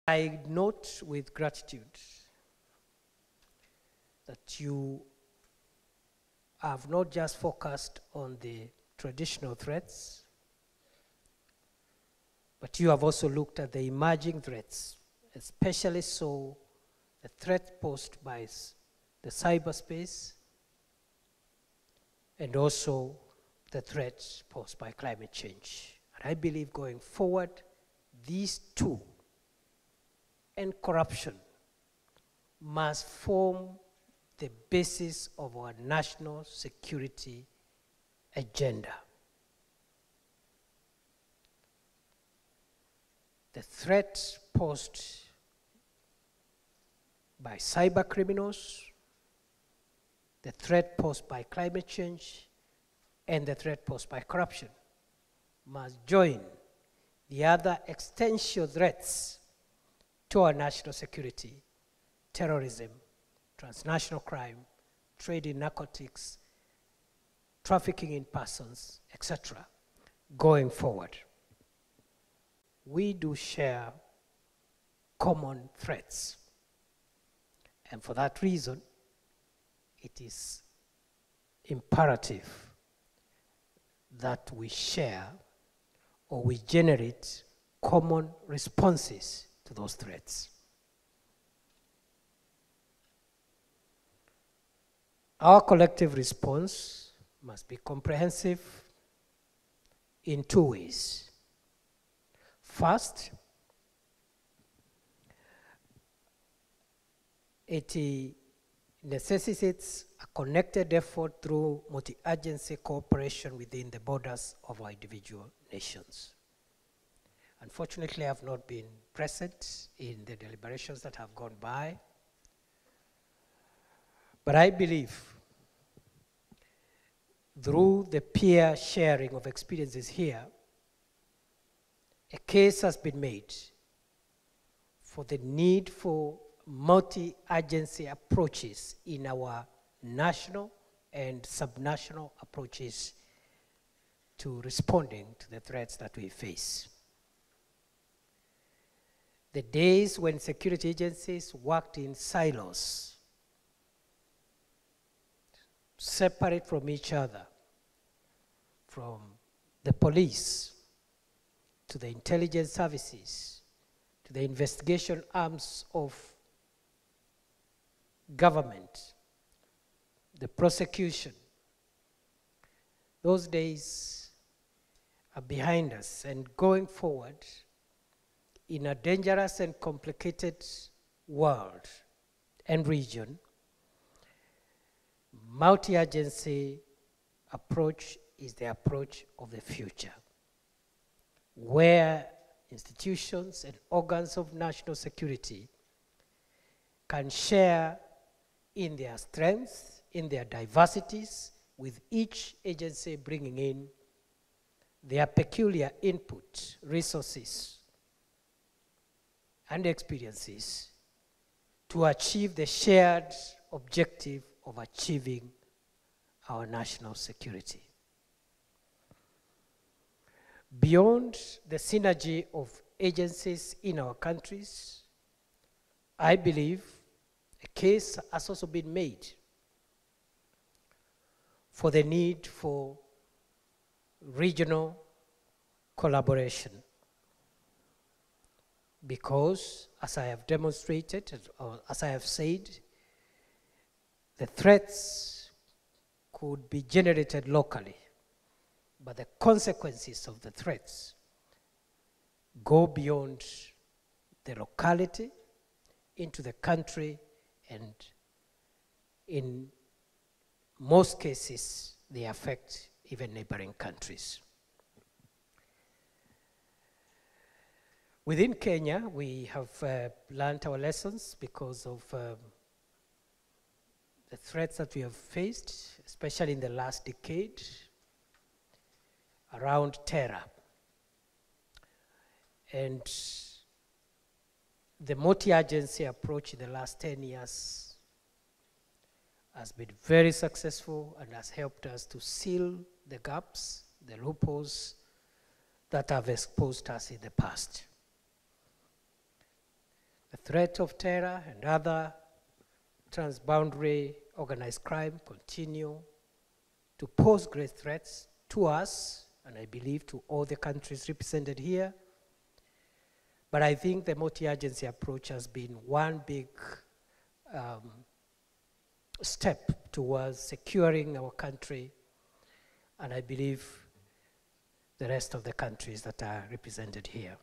I note with gratitude that you have not just focused on the traditional threats, but you have also looked at the emerging threats, especially so the threat posed by the cyberspace and also the threats posed by climate change. And I believe going forward, these two and corruption must form the basis of our national security agenda. The threat posed by cyber criminals, the threat posed by climate change, and the threat posed by corruption must join the other existential threats to our national security: terrorism, transnational crime, trade in narcotics, trafficking in persons, etc. going forward. We do share common threats. And for that reason, it is imperative that we share or we generate common responses to those threats. Our collective response must be comprehensive in two ways. First, it necessitates a connected effort through multi-agency cooperation within the borders of our individual nations. Unfortunately, I have not been present in the deliberations that have gone by, but I believe through the peer sharing of experiences here, a case has been made for the need for multi-agency approaches in our national and subnational approaches to responding to the threats that we face. The days when security agencies worked in silos, separate from each other, from the police to the intelligence services to the investigation arms of government, the prosecution, those days are behind us. And going forward, in a dangerous and complicated world and region, multi-agency approach is the approach of the future, where institutions and organs of national security can share in their strengths, in their diversities, with each agency bringing in their peculiar input, resources, and experiences to achieve the shared objective of achieving our national security. Beyond the synergy of agencies in our countries, I believe a case has also been made for the need for regional collaboration. Because, as I have demonstrated, or as I have said, the threats could be generated locally, but the consequences of the threats go beyond the locality into the country, and in most cases, they affect even neighboring countries. Within Kenya, we have learned our lessons because of the threats that we have faced, especially in the last decade, around terror. And the multi-agency approach in the last 10 years has been very successful and has helped us to seal the gaps, the loopholes that have exposed us in the past. The threat of terror and other transboundary organized crime continue to pose great threats to us, and I believe to all the countries represented here. But I think the multi-agency approach has been one big step towards securing our country, and I believe the rest of the countries that are represented here.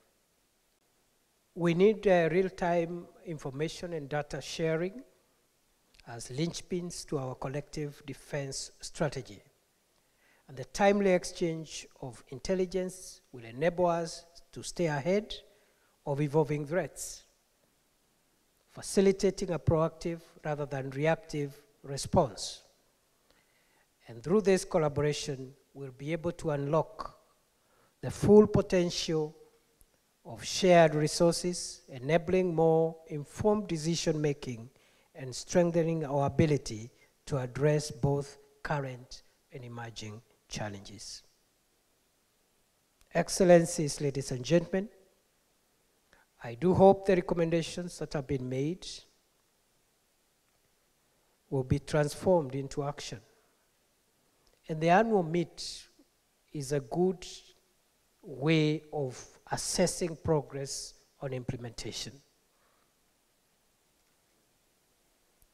We need real-time information and data sharing as linchpins to our collective defense strategy. And the timely exchange of intelligence will enable us to stay ahead of evolving threats, facilitating a proactive rather than reactive response. And through this collaboration, we'll be able to unlock the full potential of shared resources, enabling more informed decision-making and strengthening our ability to address both current and emerging challenges. Excellencies, ladies and gentlemen, I do hope the recommendations that have been made will be transformed into action. And the annual meet is a good way of assessing progress on implementation.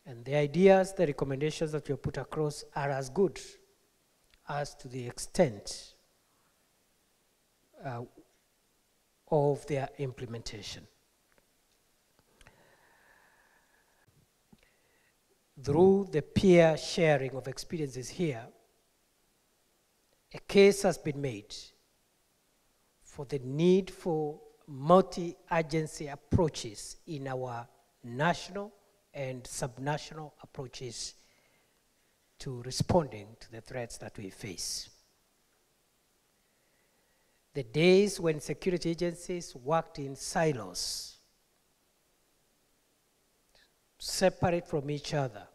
And the ideas, the recommendations that we have put across are as good as to the extent of their implementation. Through the peer sharing of experiences here, a case has been made for the need for multi-agency approaches in our national and subnational approaches to responding to the threats that we face. The days when security agencies worked in silos, separate from each other,